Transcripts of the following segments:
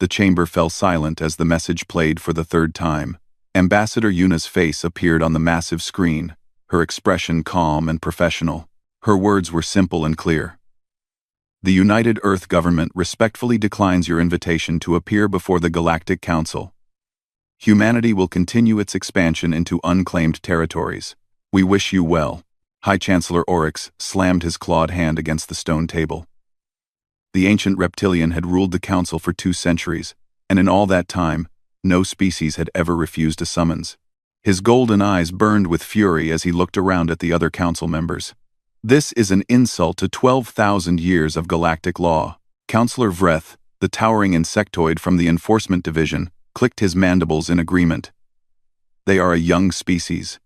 The chamber fell silent as the message played for the third time. Ambassador Yuna's face appeared on the massive screen, her expression calm and professional. Her words were simple and clear. The United Earth government respectfully declines your invitation to appear before the Galactic Council. Humanity will continue its expansion into unclaimed territories. We wish you well. High Chancellor Oryx slammed his clawed hand against the stone table. The ancient reptilian had ruled the council for 2 centuries, and in all that time, no species had ever refused a summons. His golden eyes burned with fury as he looked around at the other council members. This is an insult to 12,000 years of galactic law. Councillor Vreth, the towering insectoid from the Enforcement Division, clicked his mandibles in agreement. They are a young species.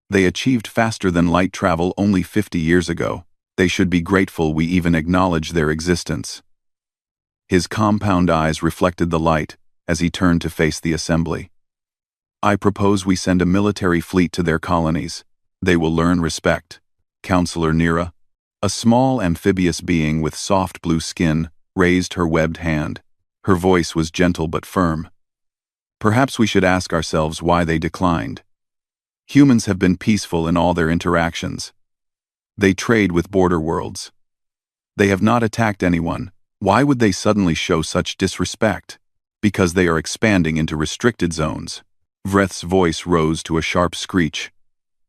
They achieved faster than light travel only 50 years ago. They should be grateful we even acknowledge their existence. His compound eyes reflected the light as he turned to face the assembly. I propose we send a military fleet to their colonies. They will learn respect. Councillor Nira, a small amphibious being with soft blue skin, raised her webbed hand. Her voice was gentle but firm. Perhaps we should ask ourselves why they declined. Humans have been peaceful in all their interactions. They trade with border worlds. They have not attacked anyone. Why would they suddenly show such disrespect? Because they are expanding into restricted zones. Vreth's voice rose to a sharp screech.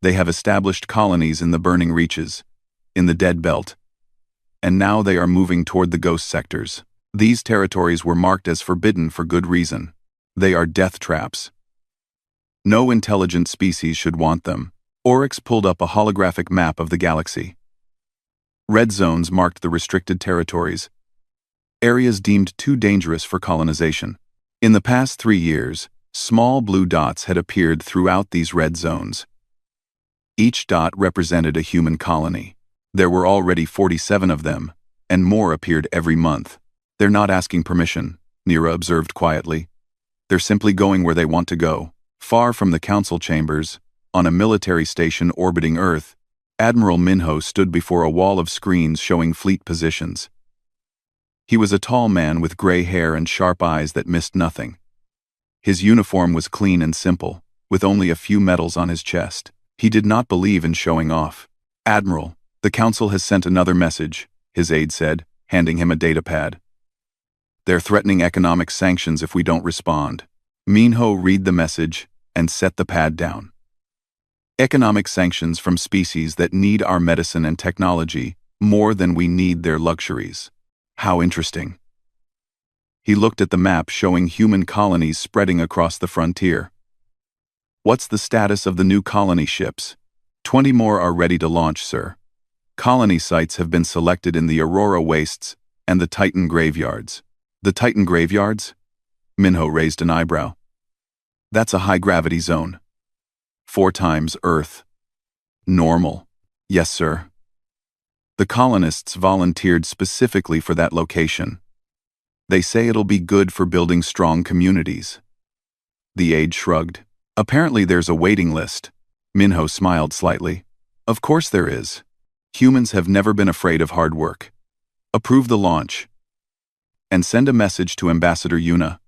They have established colonies in the burning reaches, in the dead belt. And now they are moving toward the ghost sectors. These territories were marked as forbidden for good reason. They are death traps. No intelligent species should want them. Oryx pulled up a holographic map of the galaxy. Red zones marked the restricted territories, areas deemed too dangerous for colonization. In the past 3 years, small blue dots had appeared throughout these red zones. Each dot represented a human colony. There were already 47 of them, and more appeared every month. They're not asking permission, Nira observed quietly. They're simply going where they want to go. Far from the council chambers, on a military station orbiting Earth, Admiral Minho stood before a wall of screens showing fleet positions. He was a tall man with gray hair and sharp eyes that missed nothing. His uniform was clean and simple, with only a few medals on his chest. He did not believe in showing off. Admiral, the council has sent another message, his aide said, handing him a datapad. They're threatening economic sanctions if we don't respond. Minho read the message and set the pad down. Economic sanctions from species that need our medicine and technology more than we need their luxuries. How interesting. He looked at the map showing human colonies spreading across the frontier. What's the status of the new colony ships? 20 more are ready to launch, sir. Colony sites have been selected in the Aurora Wastes and the Titan Graveyards. The Titan Graveyards? Minho raised an eyebrow. That's a high-gravity zone. 4 times Earth. Normal. Yes, sir. The colonists volunteered specifically for that location. They say it'll be good for building strong communities. The aide shrugged. Apparently there's a waiting list. Minho smiled slightly. Of course there is. Humans have never been afraid of hard work. Approve the launch. And send a message to Ambassador Yuna.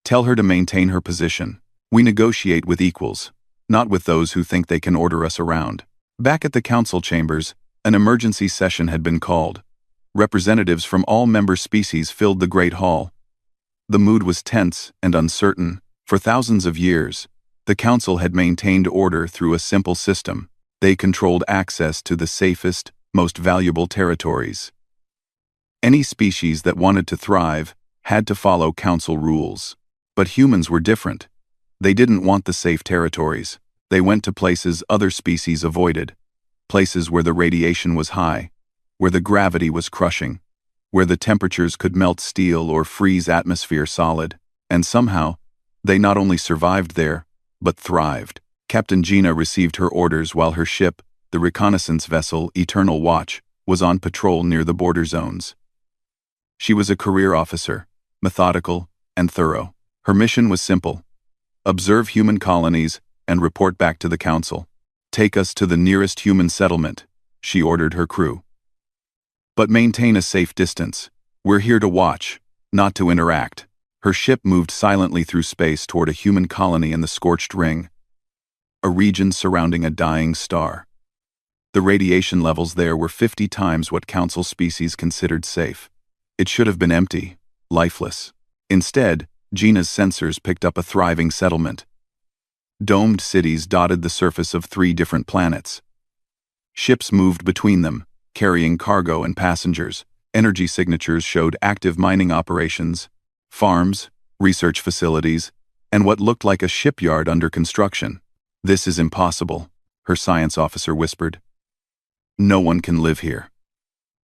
Tell her to maintain her position. We negotiate with equals, not with those who think they can order us around. Back at the council chambers, an emergency session had been called. Representatives from all member species filled the Great Hall. The mood was tense and uncertain. For thousands of years, the council had maintained order through a simple system. They controlled access to the safest, most valuable territories. Any species that wanted to thrive had to follow council rules. But humans were different. They didn't want the safe territories. They went to places other species avoided. Places where the radiation was high, where the gravity was crushing, where the temperatures could melt steel or freeze atmosphere solid. And somehow, they not only survived there, but thrived. Captain Gina received her orders while her ship, the reconnaissance vessel Eternal Watch, was on patrol near the border zones. She was a career officer, methodical and thorough. Her mission was simple: observe human colonies and report back to the council. Take us to the nearest human settlement, she ordered her crew. But maintain a safe distance. We're here to watch, not to interact. Her ship moved silently through space toward a human colony in the scorched ring, a region surrounding a dying star. The radiation levels there were 50 times what Council species considered safe. It should have been empty, lifeless. Instead, Gina's sensors picked up a thriving settlement. Domed cities dotted the surface of 3 different planets. Ships moved between them, carrying cargo and passengers. Energy signatures showed active mining operations, farms, research facilities, and what looked like a shipyard under construction. "This is impossible," her science officer whispered. "No one can live here.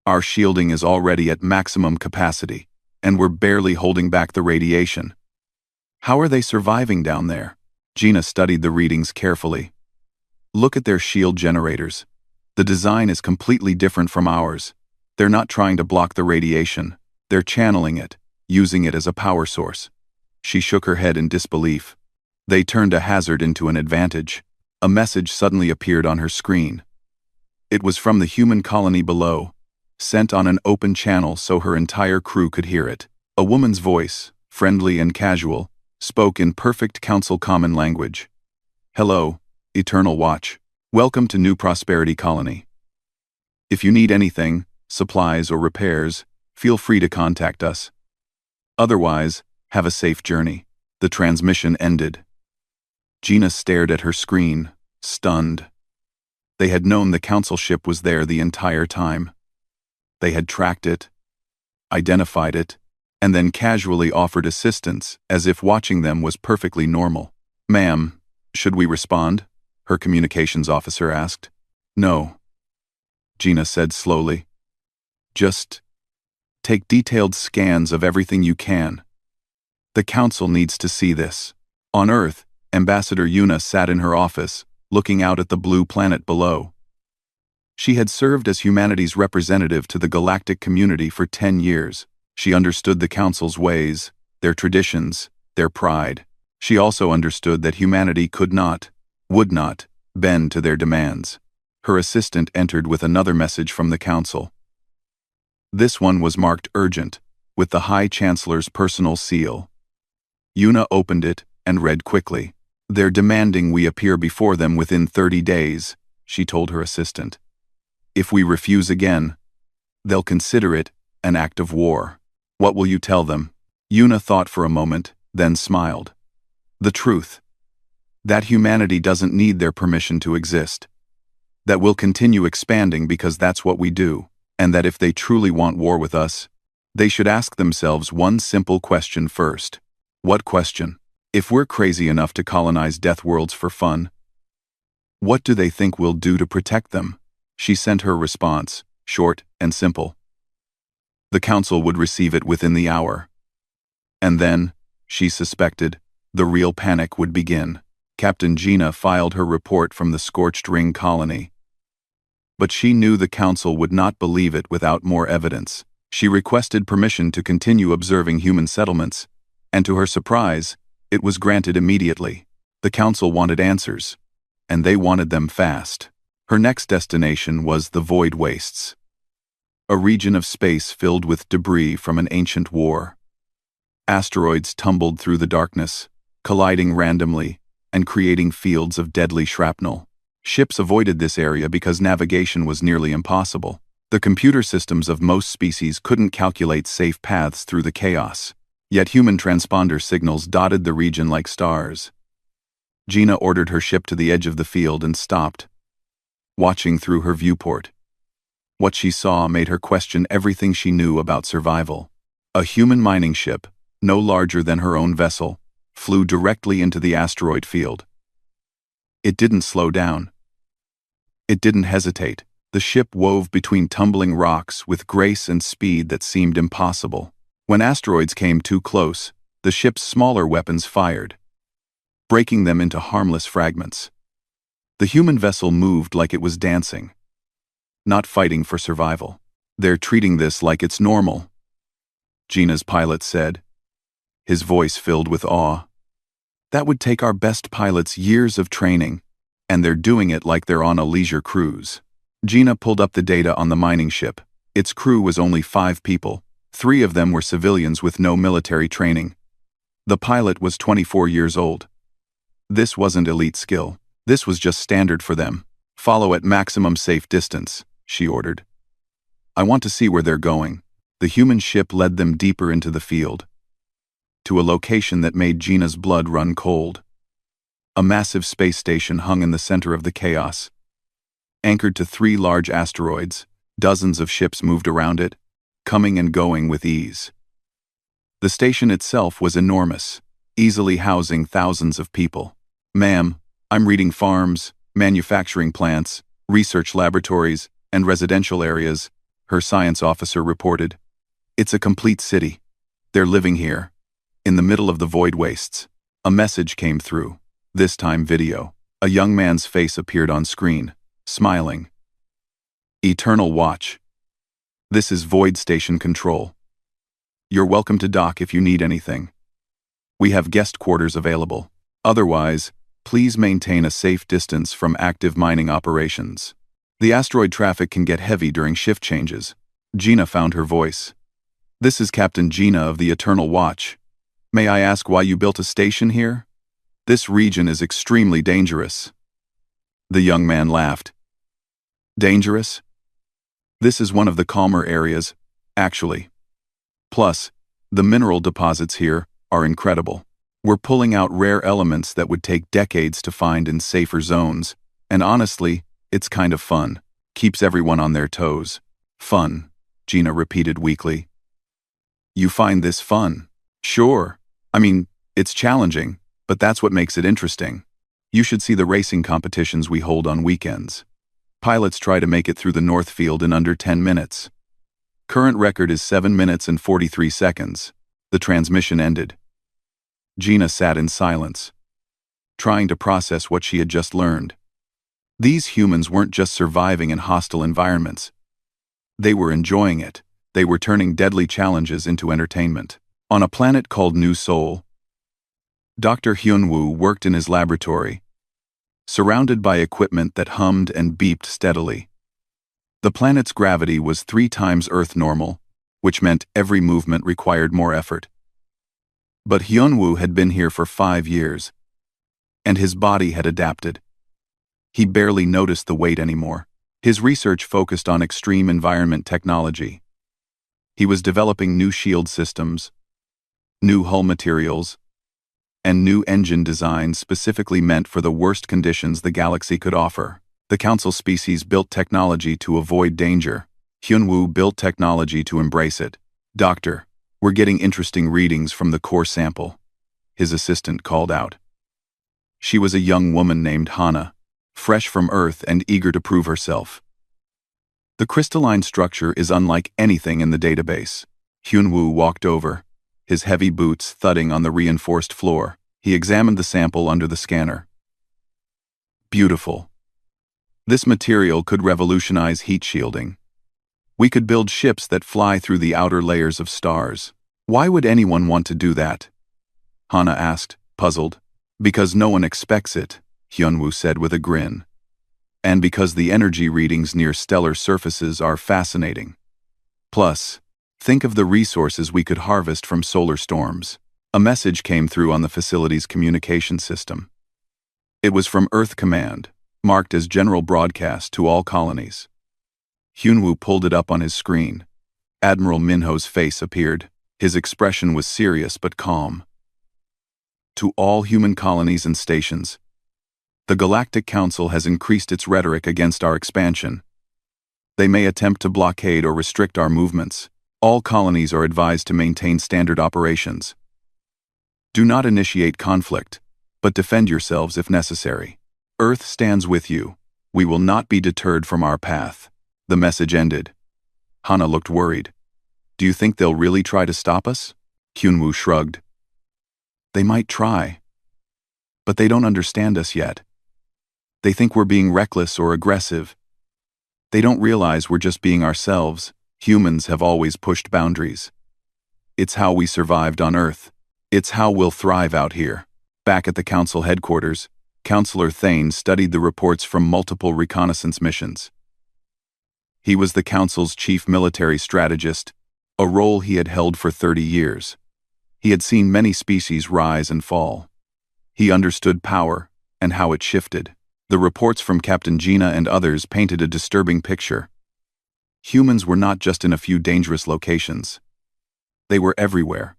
Our shielding is already at maximum capacity, and we're barely holding back the radiation. How are they surviving down there?" Gina studied the readings carefully. "Look at their shield generators. The design is completely different from ours. They're not trying to block the radiation. They're channeling it, using it as a power source." She shook her head in disbelief. They turned a hazard into an advantage. A message suddenly appeared on her screen. It was from the human colony below, sent on an open channel so her entire crew could hear it. A woman's voice, friendly and casual, spoke in perfect Council common language. "Hello, Eternal Watch. Welcome to New Prosperity Colony. If you need anything, supplies or repairs, feel free to contact us. Otherwise, have a safe journey." The transmission ended. Gina stared at her screen, stunned. They had known the Council ship was there the entire time. They had tracked it, identified it, and then casually offered assistance as if watching them was perfectly normal. "Ma'am, should we respond?" her communications officer asked. "No," Gina said slowly. "Just take detailed scans of everything you can. The Council needs to see this." On Earth, Ambassador Yuna sat in her office, looking out at the blue planet below. She had served as humanity's representative to the galactic community for 10 years. She understood the Council's ways, their traditions, their pride. She also understood that humanity could not, would not, bend to their demands. Her assistant entered with another message from the Council. This one was marked urgent, with the High Chancellor's personal seal. Yuna opened it and read quickly. "They're demanding we appear before them within 30 days, she told her assistant. "If we refuse again, they'll consider it an act of war." "What will you tell them?" Yuna thought for a moment, then smiled. "The truth. That humanity doesn't need their permission to exist. That we'll continue expanding because that's what we do, and that if they truly want war with us, they should ask themselves one simple question first." "What question?" "If we're crazy enough to colonize death worlds for fun, what do they think we'll do to protect them?" She sent her response, short and simple. The Council would receive it within the hour. And then, she suspected, the real panic would begin. Captain Gina filed her report from the Scorched Ring colony. But she knew the Council would not believe it without more evidence. She requested permission to continue observing human settlements, and to her surprise, it was granted immediately. The Council wanted answers, and they wanted them fast. Her next destination was the Void Wastes, a region of space filled with debris from an ancient war. Asteroids tumbled through the darkness, colliding randomly and creating fields of deadly shrapnel. Ships avoided this area because navigation was nearly impossible. The computer systems of most species couldn't calculate safe paths through the chaos. Yet human transponder signals dotted the region like stars. Gina ordered her ship to the edge of the field and stopped, watching through her viewport. What she saw made her question everything she knew about survival. A human mining ship, no larger than her own vessel, flew directly into the asteroid field. It didn't slow down. It didn't hesitate. The ship wove between tumbling rocks with grace and speed that seemed impossible. When asteroids came too close, the ship's smaller weapons fired, breaking them into harmless fragments. The human vessel moved like it was dancing, not fighting for survival. "They're treating this like it's normal," Gina's pilot said, his voice filled with awe. "That would take our best pilots years of training, and they're doing it like they're on a leisure cruise." Gina pulled up the data on the mining ship. Its crew was only 5 people, 3 of them were civilians with no military training. The pilot was 24 years old. This wasn't elite skill. This was just standard for them. "Follow at maximum safe distance," she ordered. "I want to see where they're going." The human ship led them deeper into the field, to a location that made Gina's blood run cold. A massive space station hung in the center of the chaos. Anchored to 3 large asteroids, dozens of ships moved around it, coming and going with ease. The station itself was enormous, easily housing thousands of people. "Ma'am, I'm reading farms, manufacturing plants, research laboratories, and residential areas," her science officer reported. "It's a complete city. They're living here, in the middle of the void wastes." A message came through, this time video. A young man's face appeared on screen, smiling. "Eternal Watch. This is Void Station Control. You're welcome to dock if you need anything. We have guest quarters available. Otherwise, please maintain a safe distance from active mining operations. The asteroid traffic can get heavy during shift changes." Gina found her voice. "This is Captain Gina of the Eternal Watch. May I ask why you built a station here? This region is extremely dangerous." The young man laughed. "Dangerous? This is one of the calmer areas, actually. Plus, the mineral deposits here are incredible. We're pulling out rare elements that would take decades to find in safer zones, and honestly, it's kind of fun. Keeps everyone on their toes." "Fun," Gina repeated weakly. "You find this fun?" "Sure. I mean, it's challenging, but that's what makes it interesting. You should see the racing competitions we hold on weekends. Pilots try to make it through the North Field in under 10 minutes. Current record is 7 minutes and 43 seconds. The transmission ended. Gina sat in silence, trying to process what she had just learned. These humans weren't just surviving in hostile environments. They were enjoying it. They were turning deadly challenges into entertainment. On a planet called New Seoul, Dr. Hyun-woo worked in his laboratory, surrounded by equipment that hummed and beeped steadily. The planet's gravity was 3 times Earth normal, which meant every movement required more effort. But Hyun-woo had been here for 5 years, and his body had adapted. He barely noticed the weight anymore. His research focused on extreme environment technology. He was developing new shield systems, new hull materials, and new engine designs specifically meant for the worst conditions the galaxy could offer. The Council species built technology to avoid danger. Hyun-woo built technology to embrace it. "Doctor, we're getting interesting readings from the core sample," his assistant called out. She was a young woman named Hana, fresh from Earth and eager to prove herself. "The crystalline structure is unlike anything in the database." Hyun-woo walked over, his heavy boots thudding on the reinforced floor. He examined the sample under the scanner. "Beautiful. This material could revolutionize heat shielding. We could build ships that fly through the outer layers of stars." "Why would anyone want to do that?" Hana asked, puzzled. "Because no one expects it," Hyun-woo said with a grin. "And because the energy readings near stellar surfaces are fascinating. Plus, think of the resources we could harvest from solar storms." A message came through on the facility's communication system. It was from Earth Command, marked as general broadcast to all colonies. Hyun-woo pulled it up on his screen. Admiral Minho's face appeared. His expression was serious but calm. "To all human colonies and stations, the Galactic Council has increased its rhetoric against our expansion. They may attempt to blockade or restrict our movements. All colonies are advised to maintain standard operations. Do not initiate conflict, but defend yourselves if necessary. Earth stands with you. We will not be deterred from our path." The message ended. Hana looked worried. "Do you think they'll really try to stop us?" Hyun-woo shrugged. "They might try, but they don't understand us yet. They think we're being reckless or aggressive. They don't realize we're just being ourselves. Humans have always pushed boundaries. It's how we survived on Earth. It's how we'll thrive out here." Back at the Council headquarters, Counselor Thane studied the reports from multiple reconnaissance missions. He was the Council's chief military strategist, a role he had held for 30 years. He had seen many species rise and fall. He understood power and how it shifted. The reports from Captain Gina and others painted a disturbing picture. Humans were not just in a few dangerous locations. They were everywhere.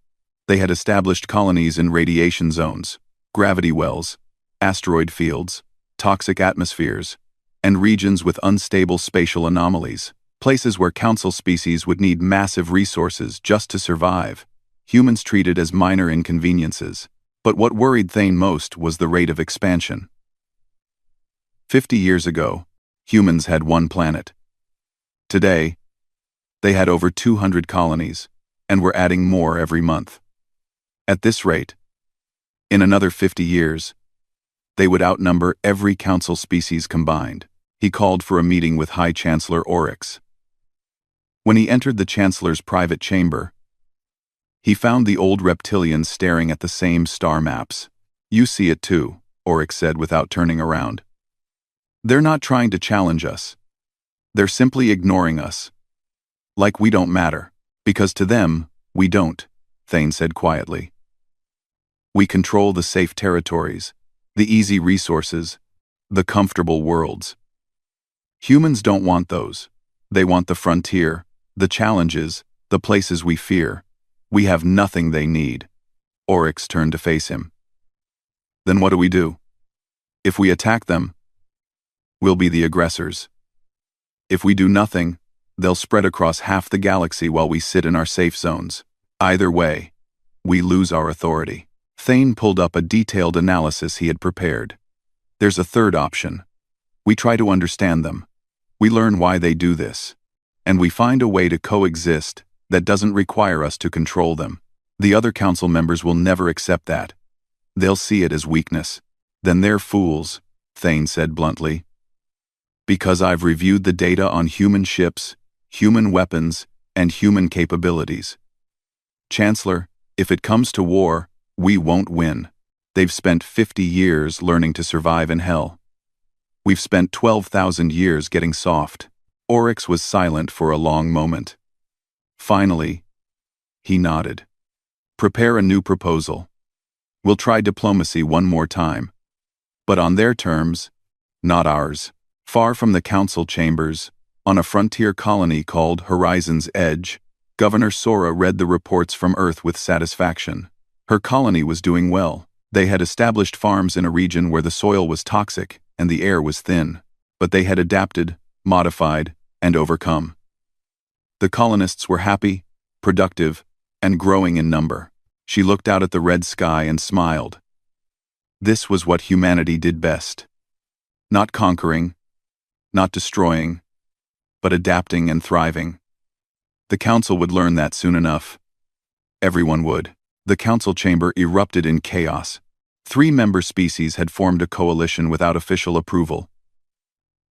They had established colonies in radiation zones, gravity wells, asteroid fields, toxic atmospheres, and regions with unstable spatial anomalies, places where council species would need massive resources just to survive. Humans treated as minor inconveniences. But what worried Thane most was the rate of expansion. 50 years ago, humans had one planet. Today, they had over 200 colonies, and were adding more every month. At this rate, in another 50 years, they would outnumber every council species combined. He called for a meeting with High Chancellor Oryx. When he entered the Chancellor's private chamber, he found the old reptilians staring at the same star maps. "You see it too," Oryx said without turning around. "They're not trying to challenge us. They're simply ignoring us. Like we don't matter. Because to them, we don't," Thane said quietly. "We control the safe territories, the easy resources, the comfortable worlds. Humans don't want those. They want the frontier, the challenges, the places we fear. We have nothing they need." Oryx turned to face him. "Then what do we do? If we attack them, we'll be the aggressors. If we do nothing, they'll spread across half the galaxy while we sit in our safe zones. Either way, we lose our authority." Thane pulled up a detailed analysis he had prepared. "There's a third option. We try to understand them. We learn why they do this. And we find a way to coexist that doesn't require us to control them. The other council members will never accept that. They'll see it as weakness." "Then they're fools," Thane said bluntly. "Because I've reviewed the data on human ships, human weapons, and human capabilities. Chancellor, if it comes to war, we won't win. They've spent 50 years learning to survive in hell. We've spent 12,000 years getting soft." Oryx was silent for a long moment. Finally, he nodded. "Prepare a new proposal. We'll try diplomacy one more time. But on their terms, not ours." Far from the council chambers, on a frontier colony called Horizon's Edge, Governor Sora read the reports from Earth with satisfaction. Her colony was doing well. They had established farms in a region where the soil was toxic and the air was thin. But they had adapted, modified, and overcome. The colonists were happy, productive, and growing in number. She looked out at the red sky and smiled. This was what humanity did best. Not conquering, not destroying, but adapting and thriving. The council would learn that soon enough. Everyone would. The council chamber erupted in chaos. 3 member species had formed a coalition without official approval,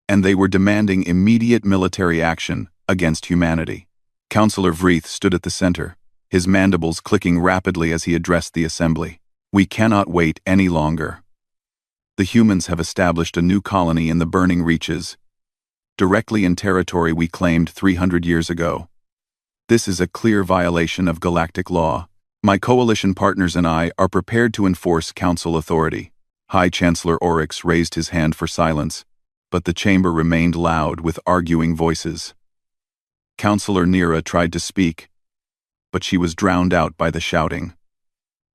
and they were demanding immediate military action against humanity. Councillor Vreeth stood at the center, his mandibles clicking rapidly as he addressed the assembly. "We cannot wait any longer. The humans have established a new colony in the burning reaches, directly in territory we claimed 300 years ago. This is a clear violation of galactic law. My coalition partners and I are prepared to enforce council authority." High Chancellor Oryx raised his hand for silence, but the chamber remained loud with arguing voices. Councillor Nira tried to speak, but she was drowned out by the shouting.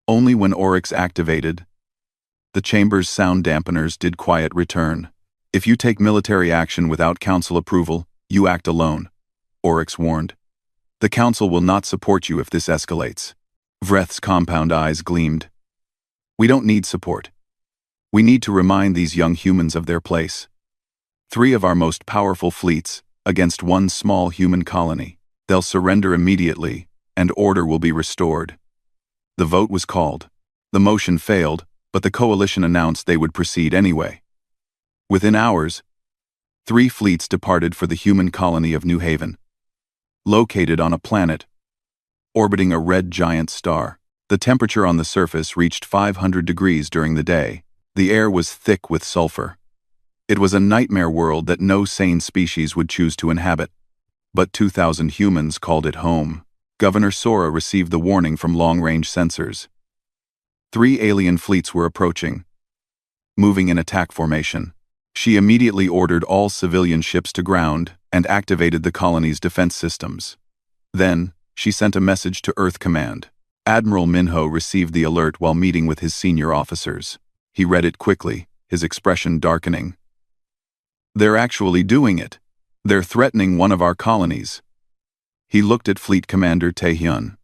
Only when Oryx activated, the chamber's sound dampeners did quiet return. "If you take military action without council approval, you act alone," Oryx warned. "The council will not support you if this escalates." Vreth's compound eyes gleamed. "We don't need support. We need to remind these young humans of their place. 3 of our most powerful fleets against 1 small human colony. They'll surrender immediately, and order will be restored." The vote was called. The motion failed, but the coalition announced they would proceed anyway. Within hours, 3 fleets departed for the human colony of New Haven. Located on a planet orbiting a red giant star. The temperature on the surface reached 500 degrees during the day. The air was thick with sulfur. It was a nightmare world that no sane species would choose to inhabit. But 2,000 humans called it home. Governor Sora received the warning from long-range sensors. 3 alien fleets were approaching, moving in attack formation. She immediately ordered all civilian ships to ground and activated the colony's defense systems. Then, she sent a message to Earth Command. Admiral Minho received the alert while meeting with his senior officers. He read it quickly, his expression darkening. "They're actually doing it. They're threatening one of our colonies." He looked at Fleet Commander Taehyun.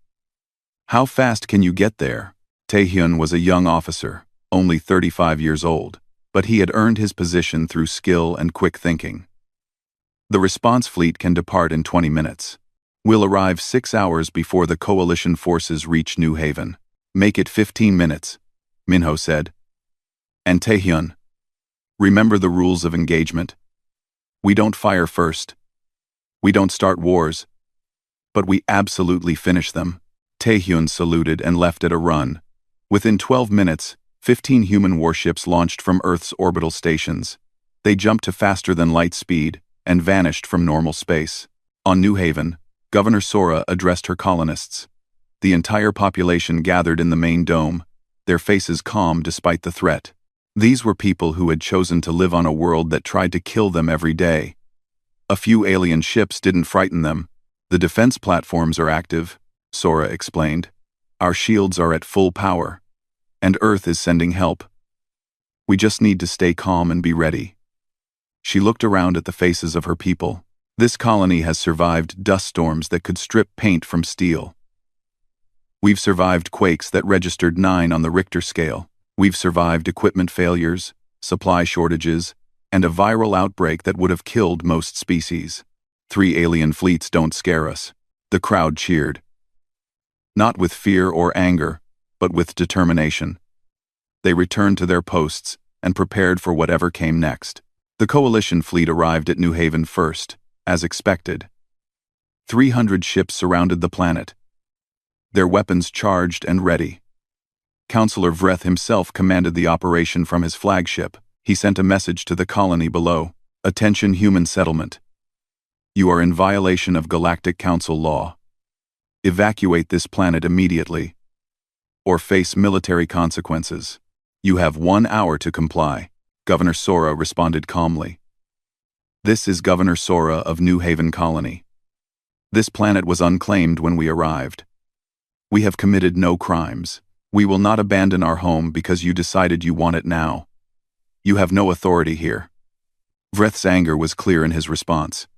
"How fast can you get there?" Taehyun was a young officer, only 35 years old, but he had earned his position through skill and quick thinking. "The response fleet can depart in 20 minutes. We'll arrive 6 hours before the coalition forces reach New Haven." "Make it 15 minutes, Minho said. "And Taehyun, remember the rules of engagement. We don't fire first. We don't start wars. But we absolutely finish them." Taehyun saluted and left at a run. Within 12 minutes, 15 human warships launched from Earth's orbital stations. They jumped to faster-than-light speed and vanished from normal space. On New Haven, Governor Sora addressed her colonists. The entire population gathered in the main dome, their faces calm despite the threat. These were people who had chosen to live on a world that tried to kill them every day. A few alien ships didn't frighten them. "The defense platforms are active," Sora explained. "Our shields are at full power, and Earth is sending help. We just need to stay calm and be ready." She looked around at the faces of her people. This colony has survived dust storms that could strip paint from steel. We've survived quakes that registered 9 on the Richter scale. We've survived equipment failures, supply shortages, and a viral outbreak that would have killed most species. 3 alien fleets don't scare us. The crowd cheered. Not with fear or anger, but with determination. They returned to their posts and prepared for whatever came next. The coalition fleet arrived at New Haven first, as expected. 300 ships surrounded the planet, their weapons charged and ready. Counselor Vreth himself commanded the operation from his flagship. He sent a message to the colony below. "Attention, human settlement. You are in violation of Galactic Council law. Evacuate this planet immediately, or face military consequences. You have 1 hour to comply." Governor Sora responded calmly. "This is Governor Sora of New Haven Colony. This planet was unclaimed when we arrived. We have committed no crimes. We will not abandon our home because you decided you want it now. You have no authority here." Vreth's anger was clear in his response.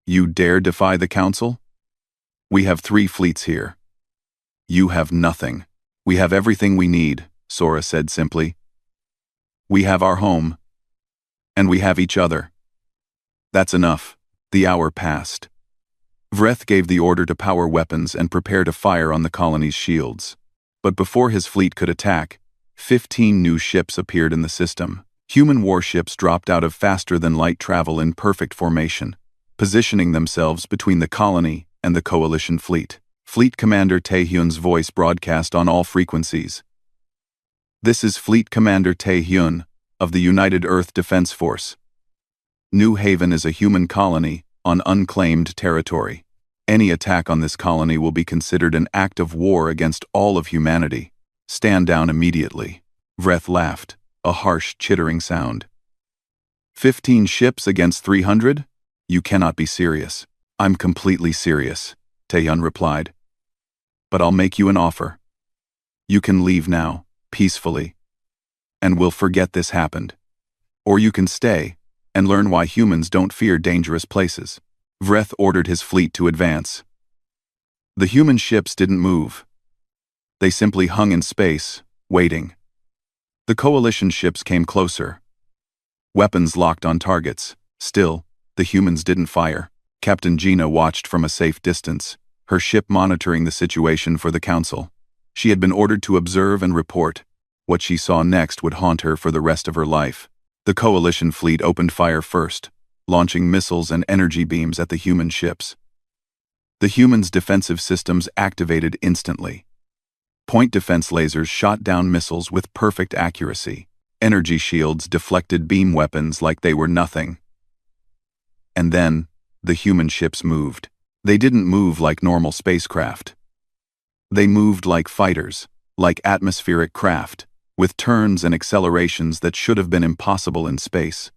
"You dare defy the council? We have 3 fleets here. You have nothing." "We have everything we need," Sora said simply. "We have our home, and we have each other. That's enough." The hour passed. Vreth gave the order to power weapons and prepare to fire on the colony's shields. But before his fleet could attack, 15 new ships appeared in the system. Human warships dropped out of faster-than-light travel in perfect formation, positioning themselves between the colony and the coalition fleet. Fleet Commander Taehyun's voice broadcast on all frequencies. "This is Fleet Commander Taehyun of the United Earth Defense Force. New Haven is a human colony on unclaimed territory. Any attack on this colony will be considered an act of war against all of humanity. Stand down immediately." Vreth laughed, a harsh, chittering sound. 15 ships against 300? You cannot be serious." "I'm completely serious," Taehyun replied. "But I'll make you an offer. You can leave now, peacefully, and we'll forget this happened. Or you can stay and learn why humans don't fear dangerous places." Vreth ordered his fleet to advance. The human ships didn't move. They simply hung in space, waiting. The coalition ships came closer. Weapons locked on targets. Still, the humans didn't fire. Captain Gina watched from a safe distance, her ship monitoring the situation for the council. She had been ordered to observe and report. What she saw next would haunt her for the rest of her life. The coalition fleet opened fire first, launching missiles and energy beams at the human ships. The humans' defensive systems activated instantly. Point defense lasers shot down missiles with perfect accuracy. Energy shields deflected beam weapons like they were nothing. And then, the human ships moved. They didn't move like normal spacecraft. They moved like fighters, like atmospheric craft, with turns and accelerations that should have been impossible in space.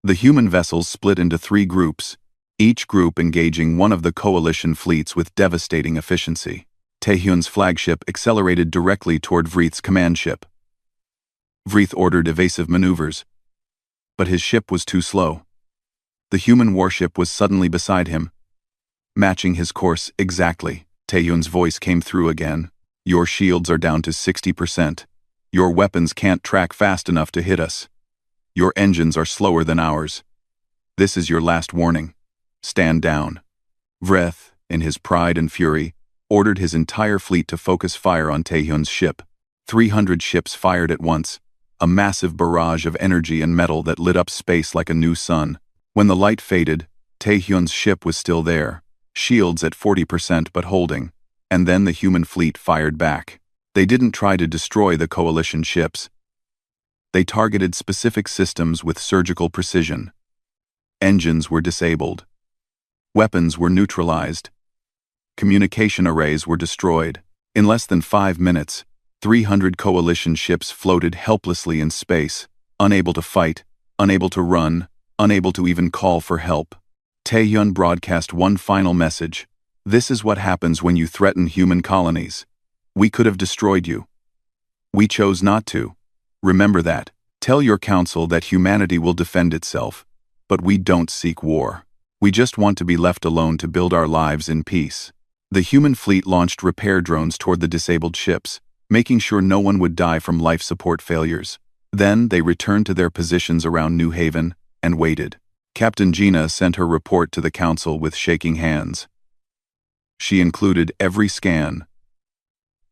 The human vessels split into 3 groups, each group engaging one of the coalition fleets with devastating efficiency. Taehyun's flagship accelerated directly toward Vreeth's command ship. Vreeth ordered evasive maneuvers, but his ship was too slow. The human warship was suddenly beside him, matching his course exactly. Taehyun's voice came through again. Your shields are down to 60%. Your weapons can't track fast enough to hit us. Your engines are slower than ours. This is your last warning. Stand down. Vreeth, in his pride and fury, ordered his entire fleet to focus fire on Taehyun's ship. 300 ships fired at once, a massive barrage of energy and metal that lit up space like a new sun. When the light faded, Taehyun's ship was still there, shields at 40% but holding, and then the human fleet fired back. They didn't try to destroy the coalition ships. They targeted specific systems with surgical precision. Engines were disabled. Weapons were neutralized. Communication arrays were destroyed. In less than 5 minutes, 300 coalition ships floated helplessly in space, unable to fight, unable to run, unable to even call for help. Taehyun broadcast one final message. This is what happens when you threaten human colonies. We could have destroyed you. We chose not to. Remember that. Tell your council that humanity will defend itself, but we don't seek war. We just want to be left alone to build our lives in peace. The human fleet launched repair drones toward the disabled ships, making sure no one would die from life support failures. Then they returned to their positions around New Haven and waited. Captain Gina sent her report to the council with shaking hands. She included every scan,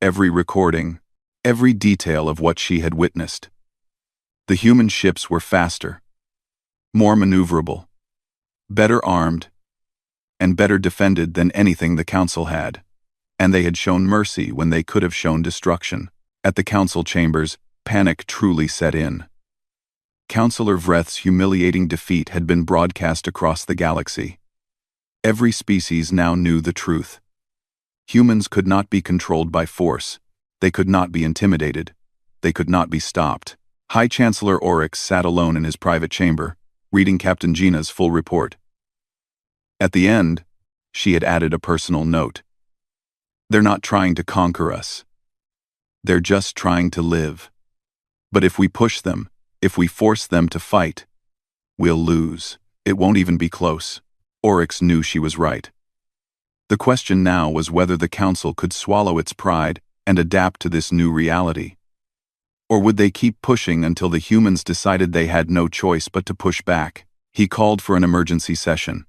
every recording, every detail of what she had witnessed. The human ships were faster, more maneuverable, better armed, and better defended than anything the council had. And they had shown mercy when they could have shown destruction. At the council chambers, panic truly set in. Councillor Vreth's humiliating defeat had been broadcast across the galaxy. Every species now knew the truth. Humans could not be controlled by force. They could not be intimidated. They could not be stopped. High Chancellor Oryx sat alone in his private chamber, reading Captain Gina's full report. At the end, she had added a personal note. They're not trying to conquer us. They're just trying to live. But if we push them, if we force them to fight, we'll lose. It won't even be close. Oryx knew she was right. The question now was whether the council could swallow its pride and adapt to this new reality. Or would they keep pushing until the humans decided they had no choice but to push back? He called for an emergency session.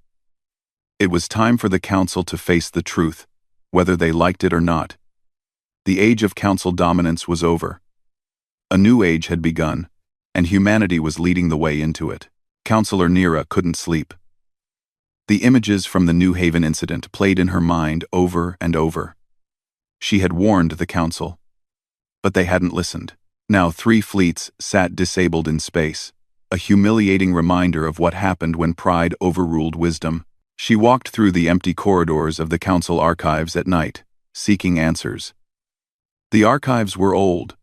It was time for the council to face the truth, whether they liked it or not. The age of council dominance was over. A new age had begun, and humanity was leading the way into it. Councillor Nira couldn't sleep. The images from the New Haven incident played in her mind over and over. She had warned the council, but they hadn't listened. Now 3 fleets sat disabled in space, a humiliating reminder of what happened when pride overruled wisdom. She walked through the empty corridors of the council archives at night, seeking answers. The archives were old,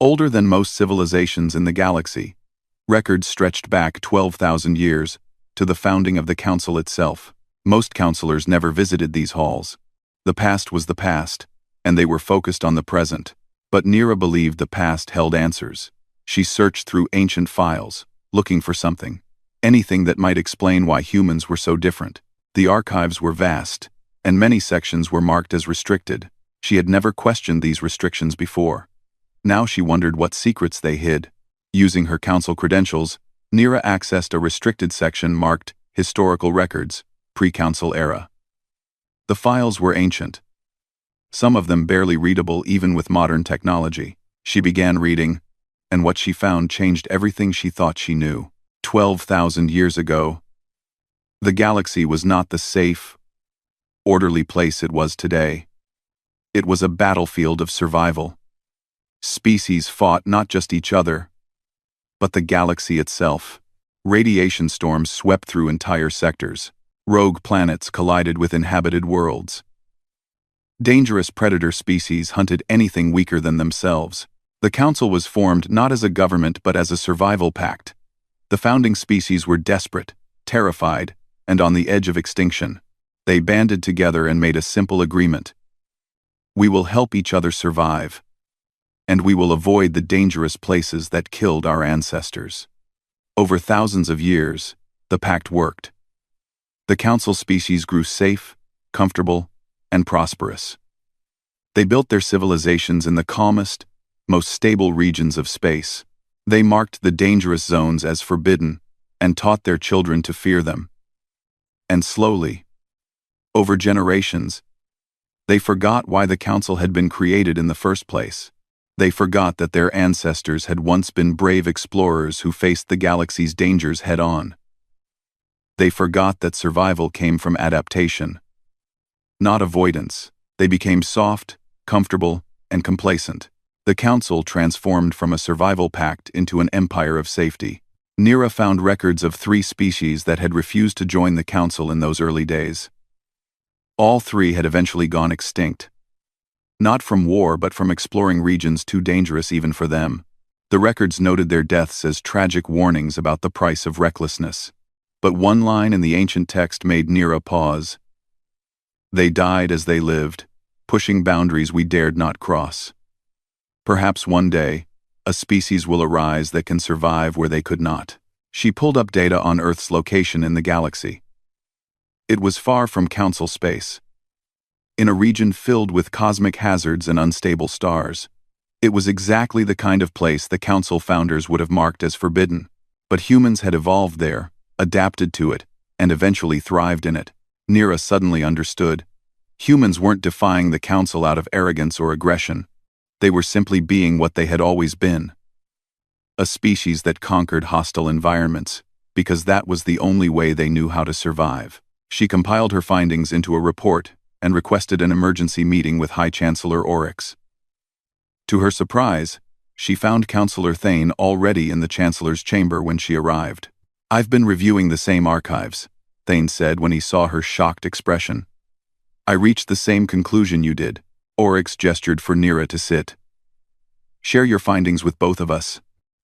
older than most civilizations in the galaxy. Records stretched back 12,000 years to the founding of the council itself. Most counselors never visited these halls. The past was the past, and they were focused on the present. But Nira believed the past held answers. She searched through ancient files, looking for something. Anything that might explain why humans were so different. The archives were vast, and many sections were marked as restricted. She had never questioned these restrictions before. Now she wondered what secrets they hid. Using her council credentials, Nira accessed a restricted section marked Historical Records, Pre-Council Era. The files were ancient, some of them barely readable even with modern technology. She began reading, and what she found changed everything she thought she knew. 12,000 years ago, the galaxy was not the safe, orderly place it was today. It was a battlefield of survival. Species fought not just each other, but the galaxy itself. Radiation storms swept through entire sectors. Rogue planets collided with inhabited worlds. Dangerous predator species hunted anything weaker than themselves. The Council was formed not as a government but as a survival pact. The founding species were desperate, terrified, and on the edge of extinction. They banded together and made a simple agreement. We will help each other survive, and we will avoid the dangerous places that killed our ancestors. Over thousands of years, the pact worked. The Council species grew safe, comfortable, and prosperous. They built their civilizations in the calmest, most stable regions of space. They marked the dangerous zones as forbidden and taught their children to fear them. And slowly, over generations, they forgot why the Council had been created in the first place. They forgot that their ancestors had once been brave explorers who faced the galaxy's dangers head-on. They forgot that survival came from adaptation, not avoidance. They became soft, comfortable, and complacent. The Council transformed from a survival pact into an empire of safety. Nira found records of 3 species that had refused to join the Council in those early days. All 3 had eventually gone extinct. Not from war but from exploring regions too dangerous even for them. The records noted their deaths as tragic warnings about the price of recklessness. But one line in the ancient text made Nira pause. They died as they lived, pushing boundaries we dared not cross. Perhaps one day, a species will arise that can survive where they could not. She pulled up data on Earth's location in the galaxy. It was far from Council space. In a region filled with cosmic hazards and unstable stars. It was exactly the kind of place the Council founders would have marked as forbidden. But humans had evolved there, adapted to it, and eventually thrived in it. Nira suddenly understood. Humans weren't defying the Council out of arrogance or aggression. They were simply being what they had always been. A species that conquered hostile environments, because that was the only way they knew how to survive. She compiled her findings into a report and requested an emergency meeting with High Chancellor Oryx. To her surprise, she found Councillor Thane already in the Chancellor's chamber when she arrived. "I've been reviewing the same archives," Thane said when he saw her shocked expression. "I reached the same conclusion you did." Oryx gestured for Nira to sit. "Share your findings with both of us.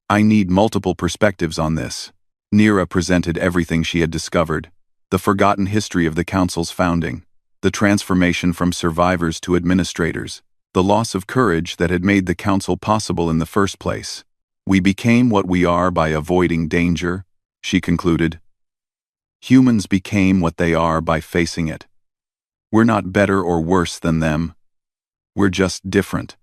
I need multiple perspectives on this." Nira presented everything she had discovered. The forgotten history of the Council's founding. The transformation from survivors to administrators. The loss of courage that had made the Council possible in the first place. "We became what we are by avoiding danger," she concluded. "Humans became what they are by facing it. We're not better or worse than them. We're just different.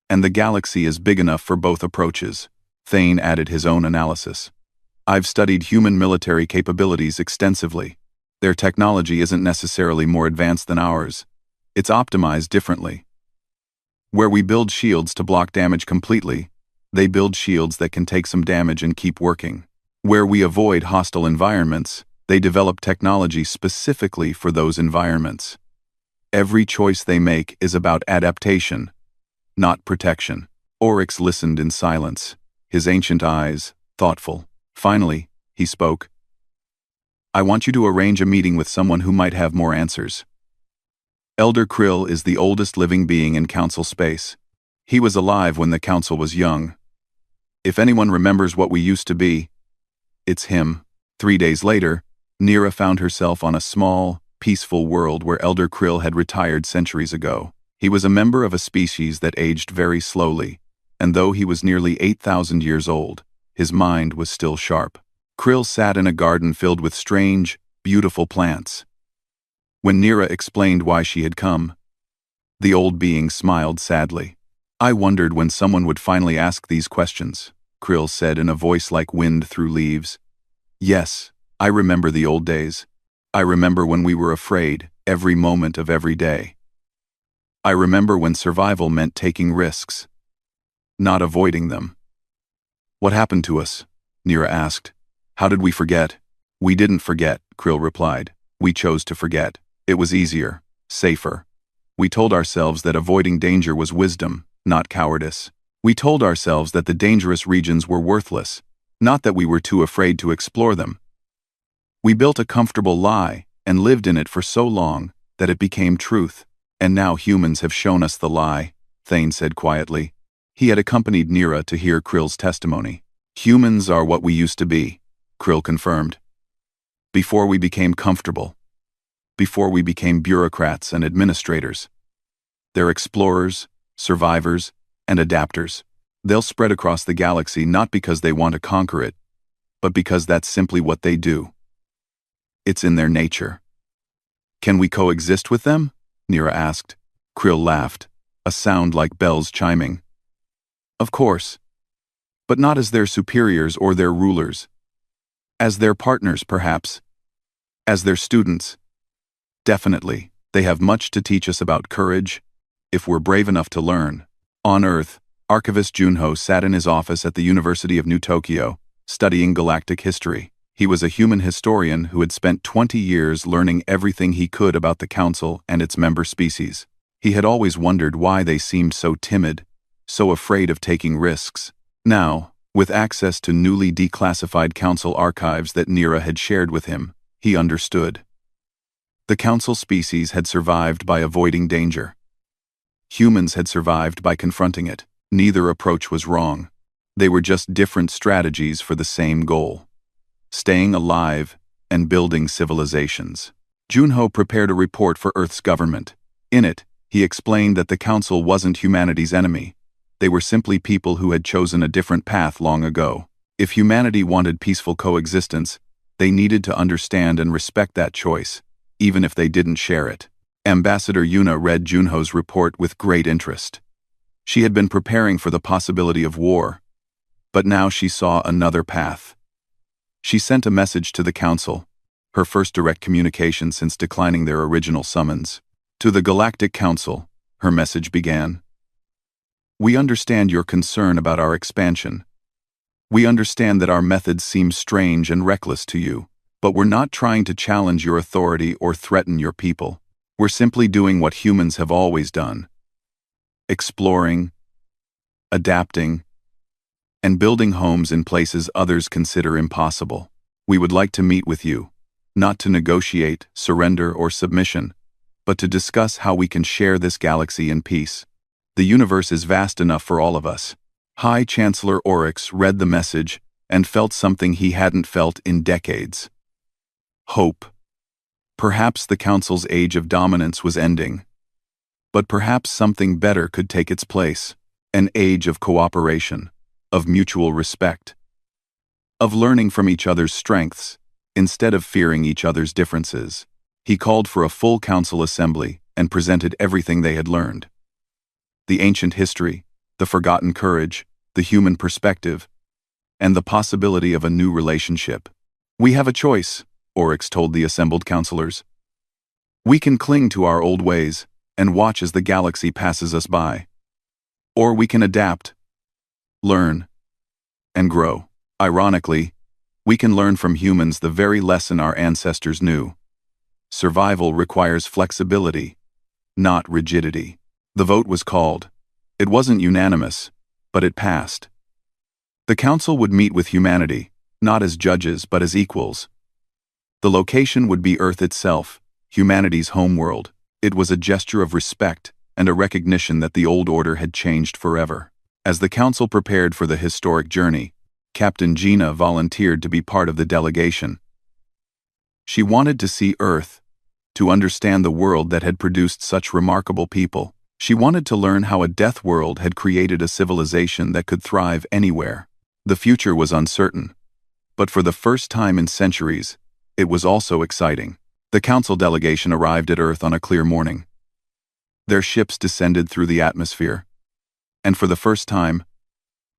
And the galaxy is big enough for both approaches." Thane added his own analysis. "I've studied human military capabilities extensively. Their technology isn't necessarily more advanced than ours. It's optimized differently. Where we build shields to block damage completely, they build shields that can take some damage and keep working. Where we avoid hostile environments, they develop technology specifically for those environments. Every choice they make is about adaptation, not protection." Oryx listened in silence, his ancient eyes thoughtful. Finally, he spoke. "I want you to arrange a meeting with someone who might have more answers. Elder Krill is the oldest living being in Council space. He was alive when the Council was young. If anyone remembers what we used to be, it's him." 3 days later, Nira found herself on a small, peaceful world where Elder Krill had retired centuries ago. He was a member of a species that aged very slowly, and though he was nearly 8,000 years old, his mind was still sharp. Krill sat in a garden filled with strange, beautiful plants. When Nira explained why she had come, the old being smiled sadly. "I wondered when someone would finally ask these questions," Krill said in a voice like wind through leaves. "Yes, I remember the old days. I remember when we were afraid, every moment of every day. I remember when survival meant taking risks, not avoiding them." "What happened to us?" Nira asked. "How did we forget?" "We didn't forget," Krill replied. "We chose to forget. It was easier, safer. We told ourselves that avoiding danger was wisdom, not cowardice. We told ourselves that the dangerous regions were worthless, not that we were too afraid to explore them. We built a comfortable lie, and lived in it for so long that it became truth. And now humans have shown us the lie, Thane said quietly. He had accompanied Nira to hear Krill's testimony. Humans are what we used to be, Krill confirmed. Before we became comfortable. Before we became bureaucrats and administrators. They're explorers, survivors, and adapters. They'll spread across the galaxy not because they want to conquer it, but because that's simply what they do. It's in their nature. Can we coexist with them? Nira asked. Krill laughed, a sound like bells chiming. Of course. But not as their superiors or their rulers. As their partners, perhaps. As their students. Definitely, they have much to teach us about courage, if we're brave enough to learn. On Earth, Archivist Junho sat in his office at the University of New Tokyo, studying galactic history. He was a human historian who had spent 20 years learning everything he could about the Council and its member species. He had always wondered why they seemed so timid, so afraid of taking risks. Now, with access to newly declassified Council archives that Nira had shared with him, he understood. The Council species had survived by avoiding danger. Humans had survived by confronting it. Neither approach was wrong. They were just different strategies for the same goal. Staying alive and building civilizations. Junho prepared a report for Earth's government. In it, he explained that the Council wasn't humanity's enemy. They were simply people who had chosen a different path long ago. If humanity wanted peaceful coexistence, they needed to understand and respect that choice, even if they didn't share it. Ambassador Yuna read Junho's report with great interest. She had been preparing for the possibility of war, but now she saw another path. She sent a message to the Council, her first direct communication since declining their original summons. To the Galactic Council, her message began. We understand your concern about our expansion. We understand that our methods seem strange and reckless to you, but we're not trying to challenge your authority or threaten your people. We're simply doing what humans have always done. Exploring, adapting, and building homes in places others consider impossible. We would like to meet with you, not to negotiate, surrender, or submission, but to discuss how we can share this galaxy in peace. The universe is vast enough for all of us. High Chancellor Oryx read the message and felt something he hadn't felt in decades. Hope. Perhaps the Council's age of dominance was ending. But perhaps something better could take its place. An age of cooperation, of mutual respect, of learning from each other's strengths, instead of fearing each other's differences. He called for a full Council assembly and presented everything they had learned. The ancient history, the forgotten courage, the human perspective, and the possibility of a new relationship. We have a choice, Oryx told the assembled counselors. We can cling to our old ways and watch as the galaxy passes us by. Or we can adapt, learn, and grow. Ironically, we can learn from humans the very lesson our ancestors knew. Survival requires flexibility, not rigidity. The vote was called. It wasn't unanimous, but it passed. The Council would meet with humanity, not as judges but as equals. The location would be Earth itself, humanity's homeworld. It was a gesture of respect and a recognition that the old order had changed forever. As the Council prepared for the historic journey, Captain Gina volunteered to be part of the delegation. She wanted to see Earth, to understand the world that had produced such remarkable people. She wanted to learn how a death world had created a civilization that could thrive anywhere. The future was uncertain, but for the first time in centuries, it was also exciting. The Council delegation arrived at Earth on a clear morning. Their ships descended through the atmosphere, and for the first time,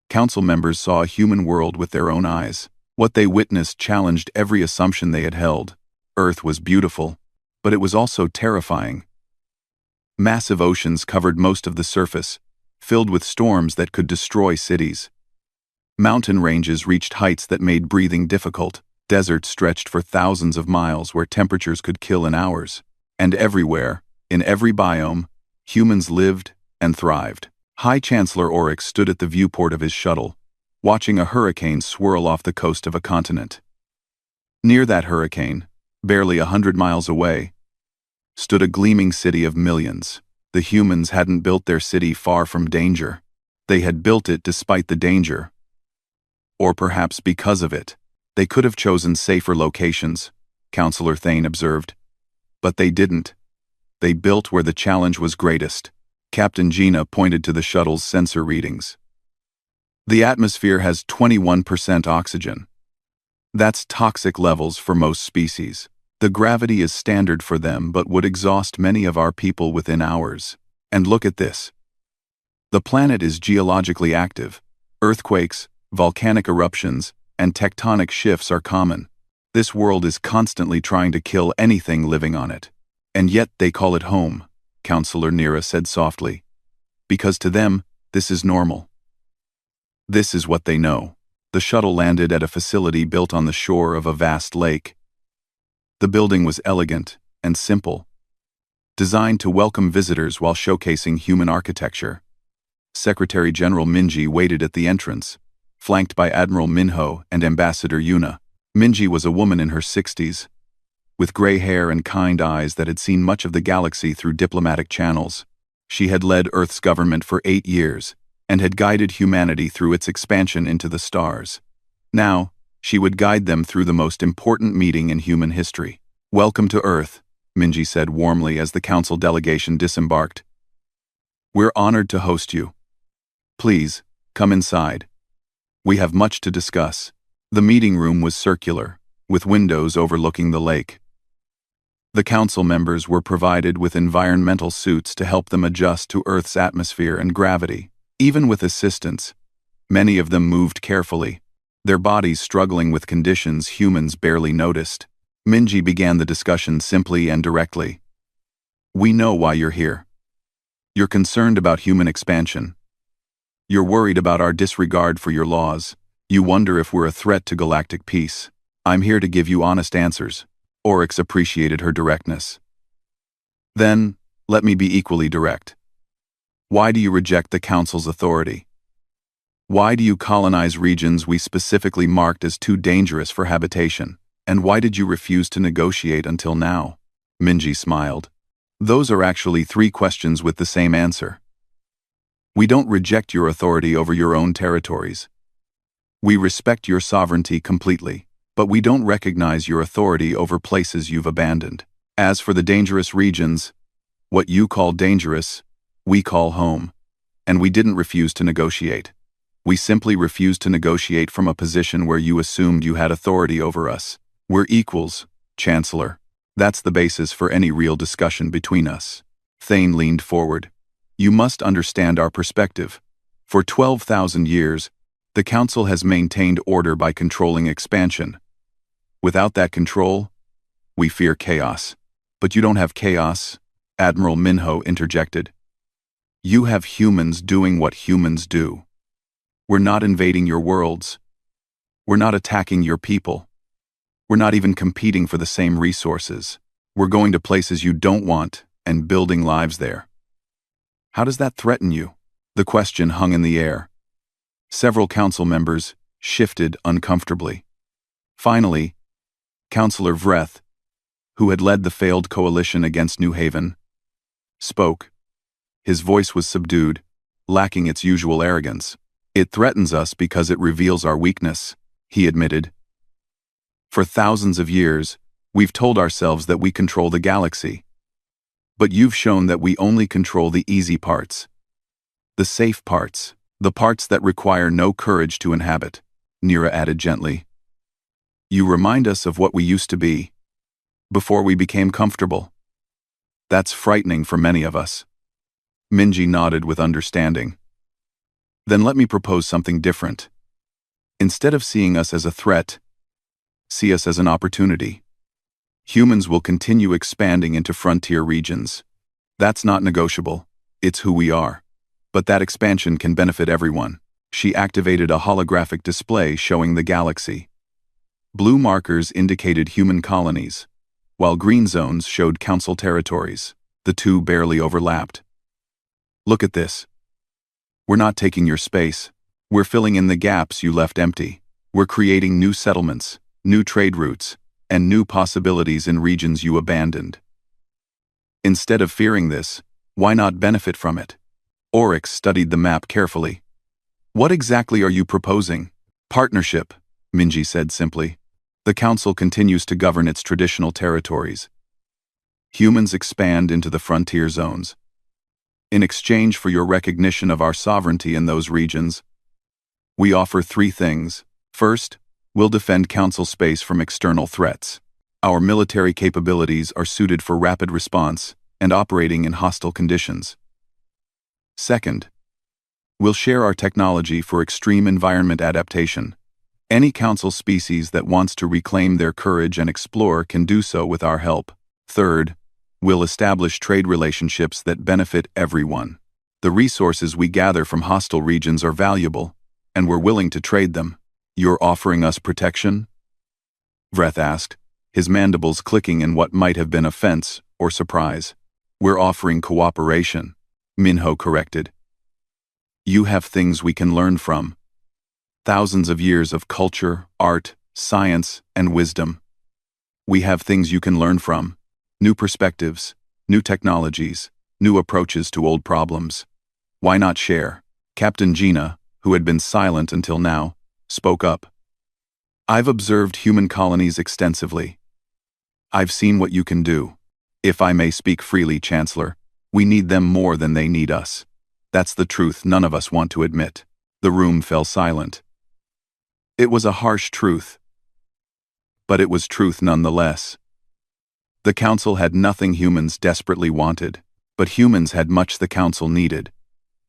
Council members saw a human world with their own eyes. What they witnessed challenged every assumption they had held. Earth was beautiful, but it was also terrifying. Massive oceans covered most of the surface, filled with storms that could destroy cities. Mountain ranges reached heights that made breathing difficult. Deserts stretched for thousands of miles where temperatures could kill in hours. And everywhere, in every biome, humans lived and thrived. High Chancellor Oryx stood at the viewport of his shuttle, watching a hurricane swirl off the coast of a continent. Near that hurricane, Barely 100 miles away stood a gleaming city of millions. The humans hadn't built their city far from danger. They had built it despite the danger. Or perhaps because of it. They could have chosen safer locations, Counselor Thane observed. But they didn't. They built where the challenge was greatest. Captain Gina pointed to the shuttle's sensor readings. The atmosphere has 21% oxygen. That's toxic levels for most species. The gravity is standard for them but would exhaust many of our people within hours. And look at this. The planet is geologically active. Earthquakes, volcanic eruptions, and tectonic shifts are common. This world is constantly trying to kill anything living on it. And yet they call it home, Counselor Nira said softly. Because to them, this is normal. This is what they know. The shuttle landed at a facility built on the shore of a vast lake. The building was elegant and simple, designed to welcome visitors while showcasing human architecture. Secretary General Minji waited at the entrance, flanked by Admiral Minho and Ambassador Yuna. Minji was a woman in her 60s, with gray hair and kind eyes that had seen much of the galaxy through diplomatic channels. She had led Earth's government for 8 years, and had guided humanity through its expansion into the stars. Now, she would guide them through the most important meeting in human history. "Welcome to Earth," Minji said warmly as the council delegation disembarked. "We're honored to host you. Please, come inside. We have much to discuss." The meeting room was circular, with windows overlooking the lake. The council members were provided with environmental suits to help them adjust to Earth's atmosphere and gravity. Even with assistance, many of them moved carefully, their bodies struggling with conditions humans barely noticed. Minji began the discussion simply and directly. "We know why you're here. You're concerned about human expansion. You're worried about our disregard for your laws. You wonder if we're a threat to galactic peace. I'm here to give you honest answers." Oryx appreciated her directness. "Then, let me be equally direct. Why do you reject the Council's authority? Why do you colonize regions we specifically marked as too dangerous for habitation? And why did you refuse to negotiate until now?" Minji smiled. "Those are actually 3 questions with the same answer. We don't reject your authority over your own territories. We respect your sovereignty completely, but we don't recognize your authority over places you've abandoned. As for the dangerous regions, what you call dangerous, we call home. And we didn't refuse to negotiate. We simply refused to negotiate from a position where you assumed you had authority over us. We're equals, Chancellor. That's the basis for any real discussion between us." Thane leaned forward. "You must understand our perspective. For 12,000 years, the Council has maintained order by controlling expansion. Without that control, we fear chaos." "But you don't have chaos," Admiral Minho interjected. "You have humans doing what humans do. We're not invading your worlds. We're not attacking your people. We're not even competing for the same resources. We're going to places you don't want and building lives there. How does that threaten you?" The question hung in the air. Several council members shifted uncomfortably. Finally, Councillor Vreth, who had led the failed coalition against New Haven, spoke. His voice was subdued, lacking its usual arrogance. "It threatens us because it reveals our weakness," he admitted. "For thousands of years, we've told ourselves that we control the galaxy. But you've shown that we only control the easy parts. The safe parts, the parts that require no courage to inhabit," Nira added gently. "You remind us of what we used to be, before we became comfortable. That's frightening for many of us." Minji nodded with understanding. "Then let me propose something different. Instead of seeing us as a threat, see us as an opportunity. Humans will continue expanding into frontier regions. That's not negotiable. It's who we are. But that expansion can benefit everyone." She activated a holographic display showing the galaxy. Blue markers indicated human colonies, while green zones showed council territories. The two barely overlapped. "Look at this. We're not taking your space. We're filling in the gaps you left empty. We're creating new settlements, new trade routes, and new possibilities in regions you abandoned. Instead of fearing this, why not benefit from it? Oryx studied the map carefully. What exactly are you proposing? Partnership, Minji said simply. The council continues to govern its traditional territories. Humans expand into the frontier zones. In exchange for your recognition of our sovereignty in those regions, we offer 3 things. First, we'll defend council space from external threats. Our military capabilities are suited for rapid response and operating in hostile conditions. Second, we'll share our technology for extreme environment adaptation. Any council species that wants to reclaim their courage and explore can do so with our help. Third, we'll establish trade relationships that benefit everyone. The resources we gather from hostile regions are valuable, and we're willing to trade them. You're offering us protection? Vreth asked, his mandibles clicking in what might have been offense or surprise. We're offering cooperation, Minho corrected. You have things we can learn from. Thousands of years of culture, art, science, and wisdom. We have things you can learn from. New perspectives, new technologies, new approaches to old problems. Why not share? Captain Gina, who had been silent until now, spoke up. I've observed human colonies extensively. I've seen what you can do. If I may speak freely, Chancellor, we need them more than they need us. That's the truth none of us want to admit. The room fell silent. It was a harsh truth, but it was truth nonetheless. The Council had nothing humans desperately wanted, but humans had much the Council needed,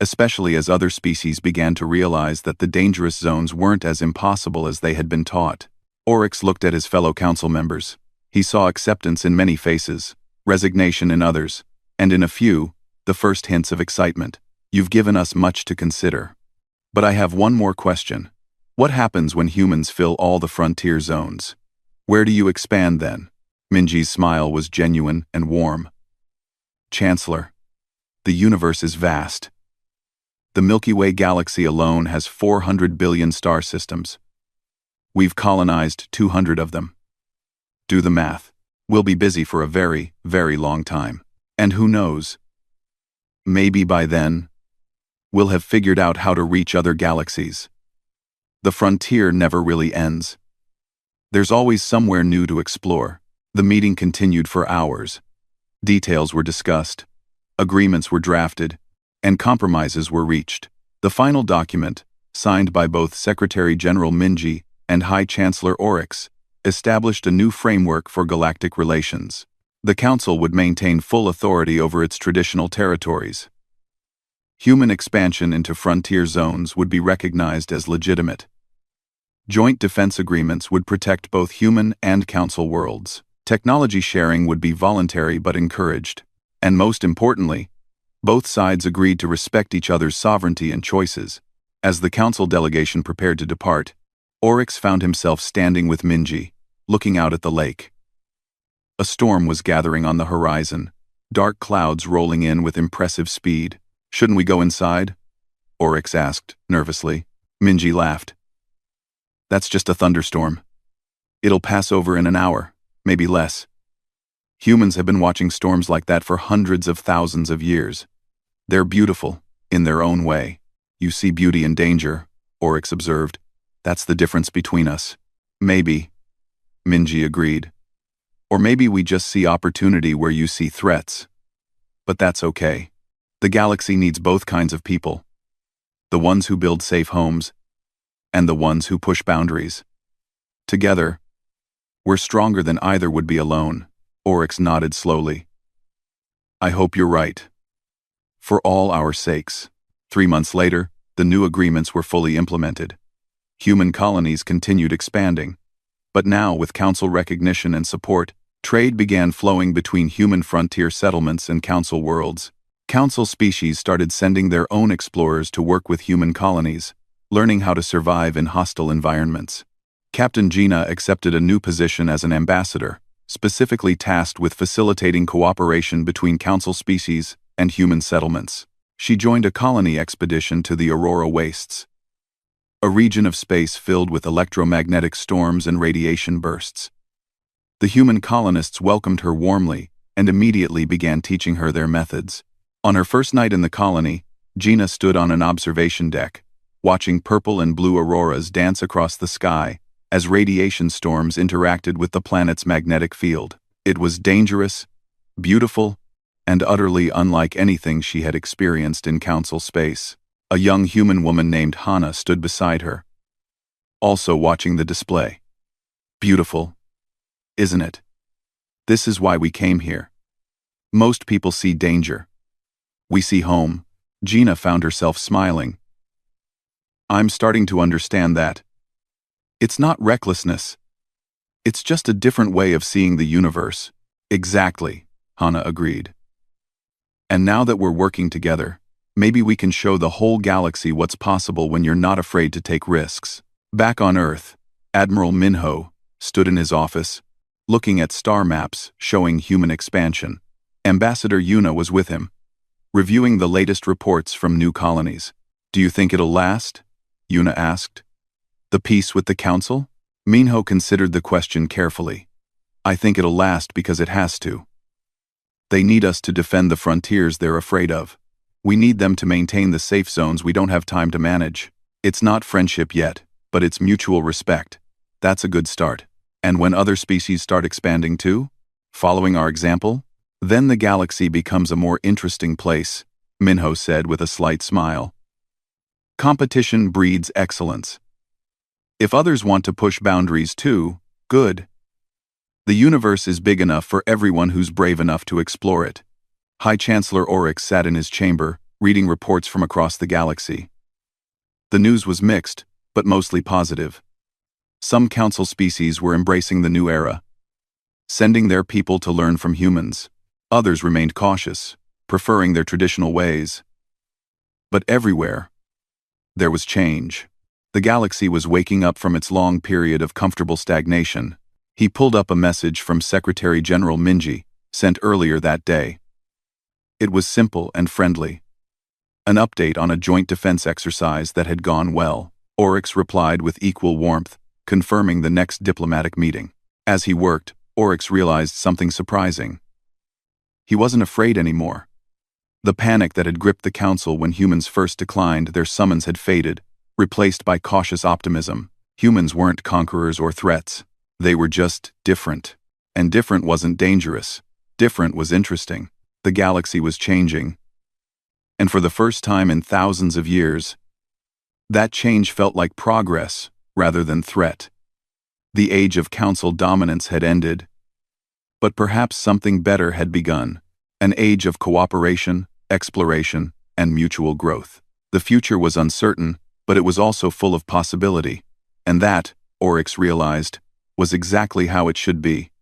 especially as other species began to realize that the dangerous zones weren't as impossible as they had been taught. Oryx looked at his fellow Council members. He saw acceptance in many faces, resignation in others, and in a few, the first hints of excitement. You've given us much to consider. But I have one more question. What happens when humans fill all the frontier zones? Where do you expand then? Minji's smile was genuine and warm. Chancellor, the universe is vast. The Milky Way galaxy alone has 400 billion star systems. We've colonized 200 of them. Do the math. We'll be busy for a very, very long time. And who knows? Maybe by then, we'll have figured out how to reach other galaxies. The frontier never really ends. There's always somewhere new to explore. The meeting continued for hours. Details were discussed, agreements were drafted, and compromises were reached. The final document, signed by both Secretary General Minji and High Chancellor Oryx, established a new framework for galactic relations. The Council would maintain full authority over its traditional territories. Human expansion into frontier zones would be recognized as legitimate. Joint defense agreements would protect both human and Council worlds. Technology sharing would be voluntary but encouraged. And most importantly, both sides agreed to respect each other's sovereignty and choices. As the Council delegation prepared to depart, Oryx found himself standing with Minji, looking out at the lake. A storm was gathering on the horizon, dark clouds rolling in with impressive speed. Shouldn't we go inside? Oryx asked, nervously. Minji laughed. That's just a thunderstorm. It'll pass over in an hour, maybe less. Humans have been watching storms like that for hundreds of thousands of years. They're beautiful, in their own way. You see beauty in danger, Oryx observed. That's the difference between us. Maybe, Minji agreed. Or maybe we just see opportunity where you see threats. But that's okay. The galaxy needs both kinds of people. The ones who build safe homes, and the ones who push boundaries. Together, we're stronger than either would be alone. Oryx nodded slowly. I hope you're right. For all our sakes. 3 months later, the new agreements were fully implemented. Human colonies continued expanding. But now, with Council recognition and support, trade began flowing between human frontier settlements and Council worlds. Council species started sending their own explorers to work with human colonies, learning how to survive in hostile environments. Captain Gina accepted a new position as an ambassador, specifically tasked with facilitating cooperation between Council species and human settlements. She joined a colony expedition to the Aurora Wastes, a region of space filled with electromagnetic storms and radiation bursts. The human colonists welcomed her warmly and immediately began teaching her their methods. On her first night in the colony, Gina stood on an observation deck, watching purple and blue auroras dance across the sky as radiation storms interacted with the planet's magnetic field. It was dangerous, beautiful, and utterly unlike anything she had experienced in council space. A young human woman named Hannah stood beside her, also watching the display. Beautiful, isn't it? This is why we came here. Most people see danger. We see home. Gina found herself smiling. I'm starting to understand that. It's not recklessness. It's just a different way of seeing the universe. Exactly, Hannah agreed. And now that we're working together, maybe we can show the whole galaxy what's possible when you're not afraid to take risks. Back on Earth, Admiral Minho stood in his office, looking at star maps showing human expansion. Ambassador Yuna was with him, reviewing the latest reports from new colonies. Do you think it'll last? Yuna asked. The peace with the Council? Minho considered the question carefully. I think it'll last because it has to. They need us to defend the frontiers they're afraid of. We need them to maintain the safe zones we don't have time to manage. It's not friendship yet, but it's mutual respect. That's a good start. And when other species start expanding too, following our example, then the galaxy becomes a more interesting place, Minho said with a slight smile. Competition breeds excellence. If others want to push boundaries too, good. The universe is big enough for everyone who's brave enough to explore it. High Chancellor Oryx sat in his chamber, reading reports from across the galaxy. The news was mixed, but mostly positive. Some council species were embracing the new era, sending their people to learn from humans. Others remained cautious, preferring their traditional ways. But everywhere, there was change. The galaxy was waking up from its long period of comfortable stagnation. He pulled up a message from Secretary General Minji, sent earlier that day. It was simple and friendly. An update on a joint defense exercise that had gone well. Oryx replied with equal warmth, confirming the next diplomatic meeting. As he worked, Oryx realized something surprising. He wasn't afraid anymore. The panic that had gripped the Council when humans first declined their summons had faded, replaced by cautious optimism. Humans weren't conquerors or threats. They were just different. And different wasn't dangerous. Different was interesting. The galaxy was changing. And for the first time in thousands of years, that change felt like progress rather than threat. The age of Council dominance had ended. But perhaps something better had begun. An age of cooperation, exploration, and mutual growth. The future was uncertain, but it was also full of possibility. And that, Oryx realized, was exactly how it should be.